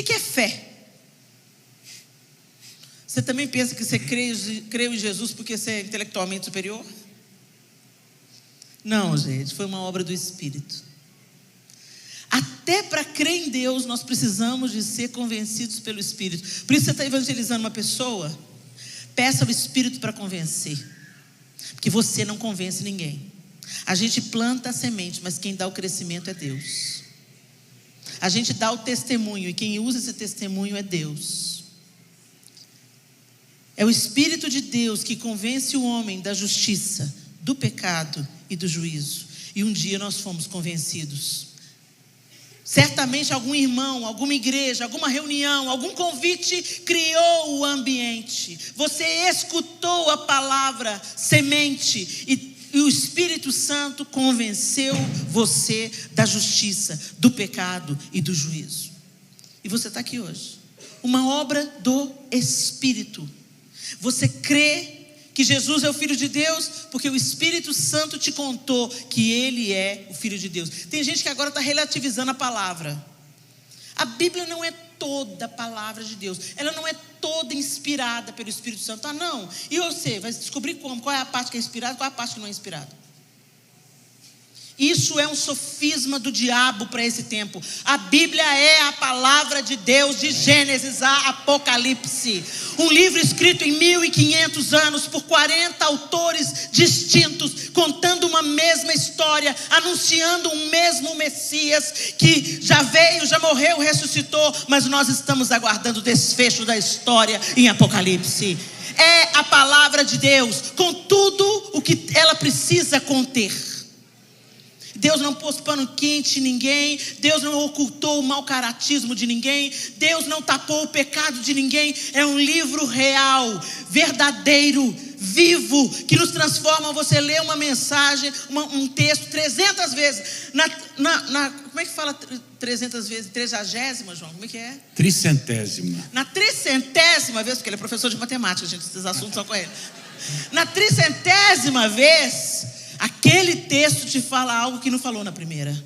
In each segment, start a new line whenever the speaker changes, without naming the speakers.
que é fé? Você também pensa que você creu em Jesus porque você é intelectualmente superior? Não, gente, foi uma obra do Espírito. Até para crer em Deus, nós precisamos de ser convencidos pelo Espírito. Por isso você está evangelizando uma pessoa, peça ao Espírito para convencer. Porque você não convence ninguém. A gente planta a semente, mas quem dá o crescimento é Deus. A gente dá o testemunho, e quem usa esse testemunho é Deus. É o Espírito de Deus que convence o homem da justiça, do pecado e do juízo. E um dia nós fomos convencidos. Certamente algum irmão, alguma igreja, alguma reunião, algum convite criou o ambiente. Você escutou a palavra semente e o Espírito Santo convenceu você da justiça, do pecado e do juízo. E você está aqui hoje. Uma obra do Espírito. Você crê que Jesus é o Filho de Deus porque o Espírito Santo te contou que Ele é o Filho de Deus. Tem gente que agora está relativizando a palavra. A Bíblia não é toda a palavra de Deus. Ela não é toda inspirada pelo Espírito Santo. Ah, não. E você vai descobrir como? Qual é a parte que é inspirada, qual é a parte que não é inspirada. Isso é um sofisma do diabo para esse tempo. A Bíblia é a palavra de Deus de Gênesis a Apocalipse. Um livro escrito em 1500 anos por 40 autores distintos, contando uma mesma história, anunciando um mesmo Messias que já veio, já morreu, ressuscitou, mas nós estamos aguardando o desfecho da história em Apocalipse. É a palavra de Deus com tudo o que ela precisa conter. Deus não pôs pano quente em ninguém. Deus não ocultou o mau caratismo de ninguém. Deus não tapou o pecado de ninguém. É um livro real, verdadeiro, vivo, que nos transforma. Você lê uma mensagem, um texto 300 vezes. Como é que fala 300 vezes? 30ª, João? Como é que é?
Tricentésima.
Na 300ª vez, porque ele é professor de matemática, gente, esses assuntos são com ele. Na 300ª vez, aquele texto te fala algo que não falou na primeira.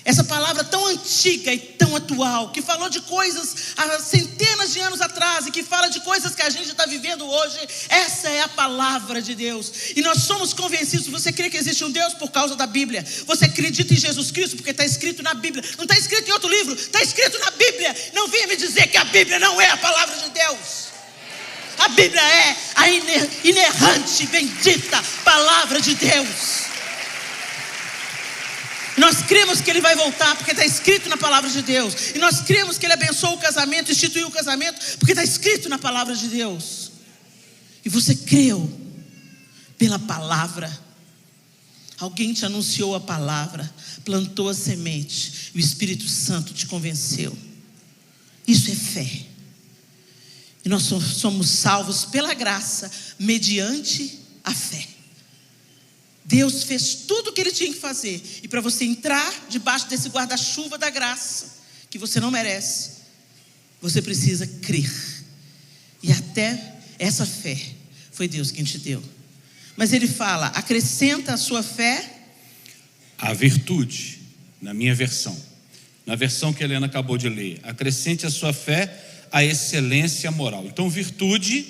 Essa palavra tão antiga e tão atual, que falou de coisas há centenas de anos atrás e que fala de coisas que a gente está vivendo hoje, essa é a palavra de Deus. E nós somos convencidos. Você crê que existe um Deus por causa da Bíblia. Você acredita em Jesus Cristo porque está escrito na Bíblia. Não está escrito em outro livro, está escrito na Bíblia. Não venha me dizer que a Bíblia não é a palavra de Deus. A Bíblia é a inerrante, bendita palavra de Deus. Nós cremos que Ele vai voltar porque está escrito na palavra de Deus. E nós cremos que Ele abençoou o casamento, instituiu o casamento porque está escrito na palavra de Deus. E você creu pela palavra. Alguém te anunciou a palavra, plantou a semente, e o Espírito Santo te convenceu. Isso é fé. E nós somos salvos pela graça, mediante a fé. Deus fez tudo o que Ele tinha que fazer. E para você entrar debaixo desse guarda-chuva da graça, que você não merece, você precisa crer. E até essa fé foi Deus quem te deu. Mas Ele fala, acrescenta a sua fé
a virtude, na minha versão. Na versão que a Helena acabou de ler, acrescente a sua fé a excelência moral. Então virtude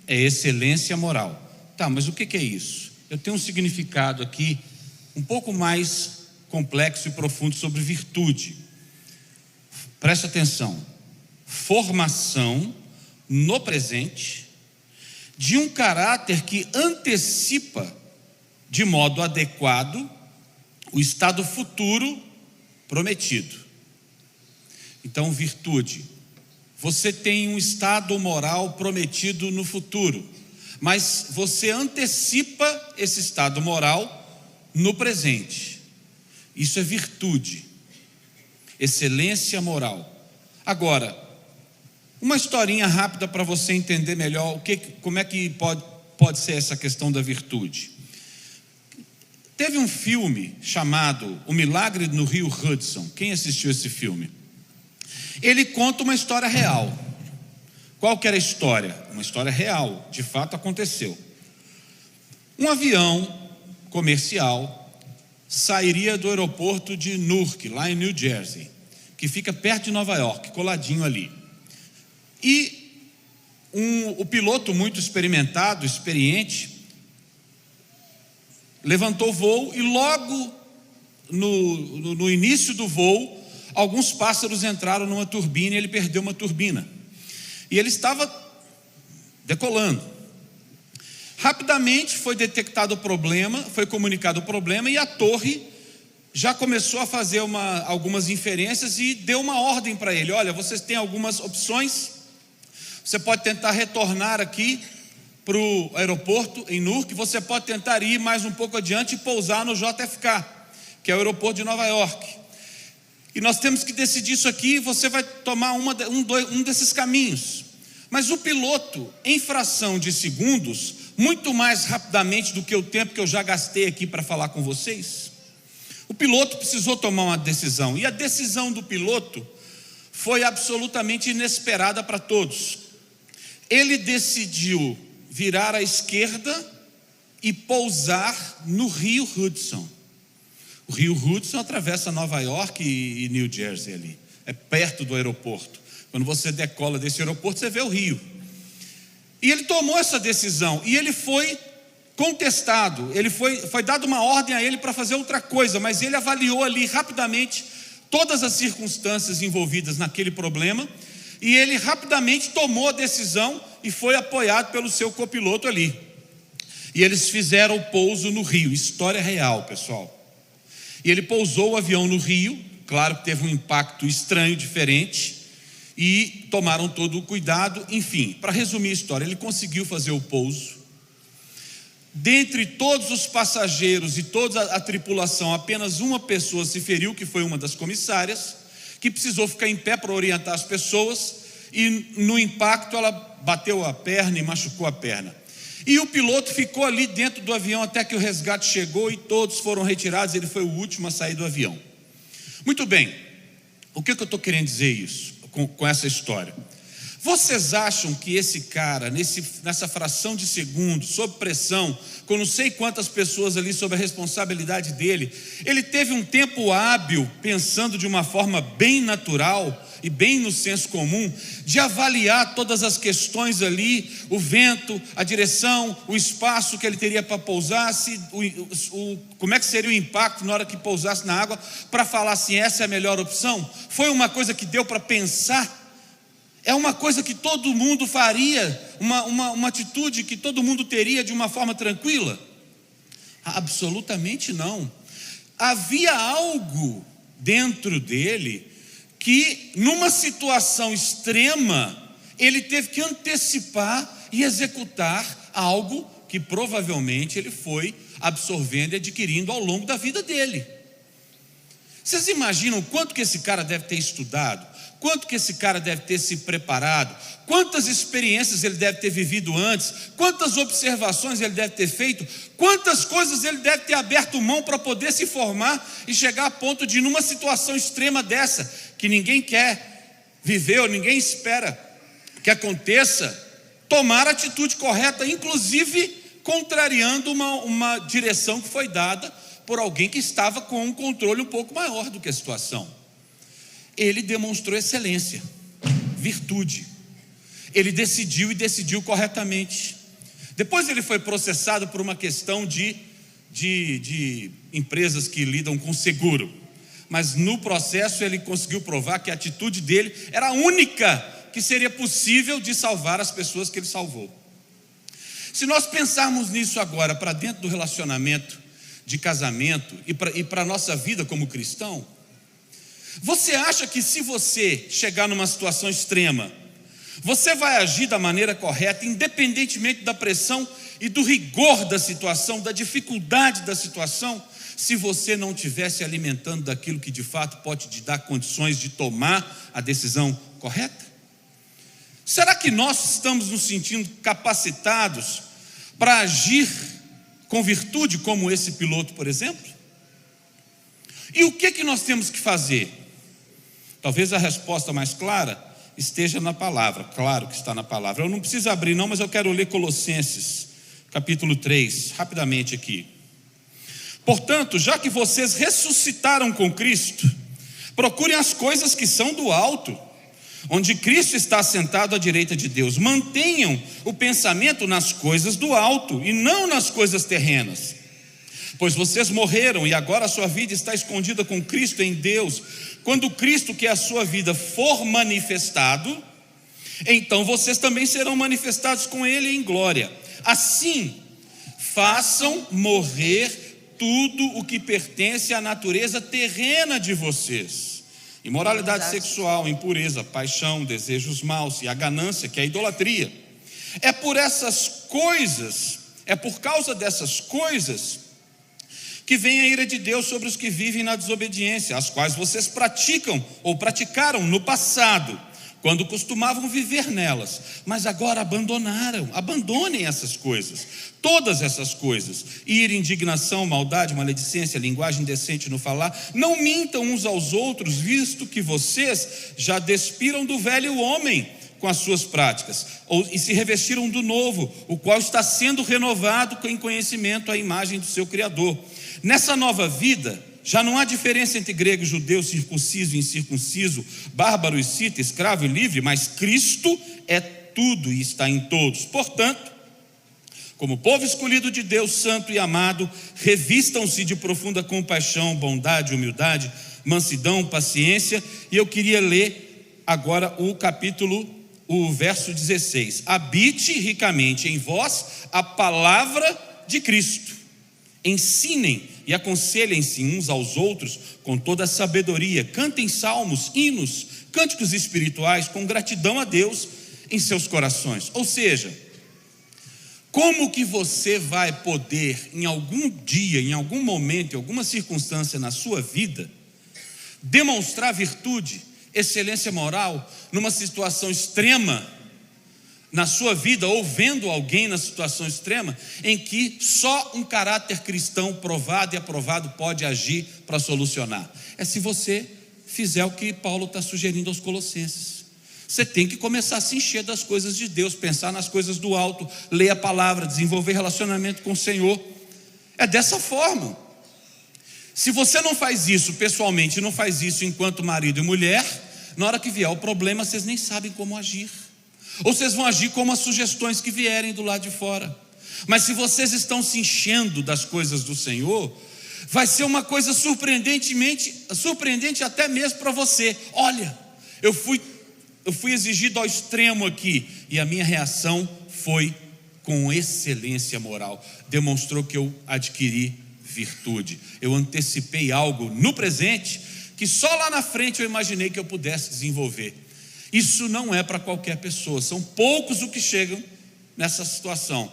é excelência moral. Tá, mas o que é isso? Eu tenho um significado aqui um pouco mais complexo e profundo sobre virtude. Preste atenção. Formação no presente de um caráter que antecipa de modo adequado o estado futuro prometido. Então, virtude. Você tem um estado moral prometido no futuro, mas você antecipa esse estado moral no presente. Isso é virtude, excelência moral. Agora, uma historinha rápida para você entender melhor como é que pode ser essa questão da virtude. Teve um filme chamado O Milagre no Rio Hudson. Quem assistiu esse filme? Ele conta uma história real. Qual que era a história? Uma história real, de fato aconteceu. Um avião comercial sairia do aeroporto de Newark, lá em New Jersey, que fica perto de Nova York, coladinho ali. E o piloto muito experiente, levantou o voo e logo no início do voo, alguns pássaros entraram numa turbina e ele perdeu uma turbina. E ele estava decolando. Rapidamente foi detectado o problema, foi comunicado o problema e a torre já começou a fazer algumas inferências e deu uma ordem para ele: olha, vocês têm algumas opções, você pode tentar retornar aqui para o aeroporto em Newark, você pode tentar ir mais um pouco adiante e pousar no JFK, que é o aeroporto de Nova York. E nós temos que decidir isso aqui, você vai tomar um desses caminhos. Mas o piloto, em fração de segundos, muito mais rapidamente do que o tempo que eu já gastei aqui para falar com vocês, o piloto precisou tomar uma decisão. E a decisão do piloto foi absolutamente inesperada para todos. Ele decidiu virar à esquerda e pousar no Rio Hudson. O Rio Hudson atravessa Nova York e New Jersey ali. É perto do aeroporto. Quando você decola desse aeroporto, você vê o rio. E ele tomou essa decisão e ele foi contestado. Foi dada uma ordem a ele para fazer outra coisa, mas ele avaliou ali rapidamente todas as circunstâncias envolvidas naquele problema e ele rapidamente tomou a decisão e foi apoiado pelo seu copiloto ali. E eles fizeram o pouso no Rio, história real, pessoal. E ele pousou o avião no Rio, claro que teve um impacto estranho, diferente, e tomaram todo o cuidado. Enfim, para resumir a história, ele conseguiu fazer o pouso. Dentre todos os passageiros e toda a tripulação, apenas uma pessoa se feriu, que foi uma das comissárias, que precisou ficar em pé para orientar as pessoas, e no impacto ela bateu a perna e machucou a perna. E o piloto ficou ali dentro do avião até que o resgate chegou e todos foram retirados. Ele foi o último a sair do avião. Muito bem, o que eu estou querendo dizer isso, com essa história? Vocês acham que esse cara, nessa fração de segundo, sob pressão, com não sei quantas pessoas ali sob a responsabilidade dele, ele teve um tempo hábil, pensando de uma forma bem natural e bem no senso comum, de avaliar todas as questões ali, o vento, a direção, o espaço que ele teria para pousar, como é que seria o impacto na hora que pousasse na água, para falar assim, essa é a melhor opção? Foi uma coisa que deu para pensar? É uma coisa que todo mundo faria, uma atitude que todo mundo teria de uma forma tranquila? Absolutamente não. Havia algo dentro dele que, numa situação extrema, ele teve que antecipar e executar algo que provavelmente ele foi absorvendo e adquirindo ao longo da vida dele. Vocês imaginam quanto que esse cara deve ter estudado? Quanto que esse cara deve ter se preparado? Quantas experiências ele deve ter vivido antes? Quantas observações ele deve ter feito? Quantas coisas ele deve ter aberto mão para poder se formar e chegar a ponto de, numa situação extrema dessa, que ninguém quer viver ou ninguém espera que aconteça, tomar a atitude correta, inclusive contrariando uma direção que foi dada por alguém que estava com um controle um pouco maior do que a situação. Ele demonstrou excelência, virtude. Ele decidiu e decidiu corretamente. Depois ele foi processado por uma questão de empresas que lidam com seguro. Mas no processo ele conseguiu provar que a atitude dele era a única que seria possível de salvar as pessoas que ele salvou. Se nós pensarmos nisso agora para dentro do relacionamento de casamento e para a nossa vida como cristão, você acha que se você chegar numa situação extrema, você vai agir da maneira correta, independentemente da pressão e do rigor da situação, da dificuldade da situação, se você não estiver se alimentando daquilo que de fato pode te dar condições de tomar a decisão correta? Será que nós estamos nos sentindo capacitados para agir com virtude como esse piloto, por exemplo? E o que nós temos que fazer? Talvez a resposta mais clara esteja na palavra. Claro que está na palavra. Eu não preciso abrir não, mas eu quero ler Colossenses, capítulo 3, rapidamente aqui. Portanto, já que vocês ressuscitaram com Cristo, Procurem as coisas que são do alto, onde Cristo está sentado à direita de Deus. Mantenham o pensamento nas coisas do alto e não nas coisas terrenas. Pois vocês morreram e agora a sua vida está escondida com Cristo em Deus. Quando Cristo, que é a sua vida, for manifestado, então vocês também serão manifestados com Ele em glória. Assim, façam morrer tudo o que pertence à natureza terrena de vocês: imoralidade sexual, impureza, paixão, desejos maus e a ganância, que é a idolatria. É por causa dessas coisas que vem a ira de Deus sobre os que vivem na desobediência, as quais vocês praticam ou praticaram no passado, quando costumavam viver nelas, mas agora abandonaram. Abandonem essas coisas, todas essas coisas: ira, indignação, maldade, maledicência, linguagem indecente no falar. Não mintam uns aos outros, visto que vocês já despiram do velho homem com as suas práticas, e se revestiram do novo, o qual está sendo renovado em conhecimento à imagem do seu Criador. Nessa nova vida, já não há diferença entre grego e judeu, circunciso e incircunciso, bárbaro e cita, escravo e livre, mas Cristo é tudo e está em todos. Portanto, como povo escolhido de Deus, santo e amado, revistam-se de profunda compaixão, bondade, humildade, mansidão, paciência. E eu queria ler agora o verso 16: habite ricamente em vós a palavra de Cristo. Ensinem e aconselhem-se uns aos outros com toda a sabedoria. Cantem salmos, hinos, cânticos espirituais com gratidão a Deus em seus corações. Ou seja, como que você vai poder, em algum dia, em algum momento, em alguma circunstância na sua vida, demonstrar virtude, excelência moral, numa situação extrema na sua vida, ou vendo alguém na situação extrema, em que só um caráter cristão provado e aprovado pode agir para solucionar? É se você fizer o que Paulo está sugerindo aos Colossenses. Você tem que começar a se encher das coisas de Deus, pensar nas coisas do alto, ler a palavra, desenvolver relacionamento com o Senhor. É dessa forma. Se você não faz isso pessoalmente, não faz isso enquanto marido e mulher, na hora que vier o problema, vocês nem sabem como agir. Ou vocês vão agir como as sugestões que vierem do lado de fora. Mas se vocês estão se enchendo das coisas do Senhor, vai ser uma coisa surpreendente até mesmo para você. Olha, eu fui exigido ao extremo aqui, e a minha reação foi com excelência moral. Demonstrou que eu adquiri virtude. Eu antecipei algo no presente que só lá na frente eu imaginei que eu pudesse desenvolver. Isso não é para qualquer pessoa, são poucos os que chegam nessa situação.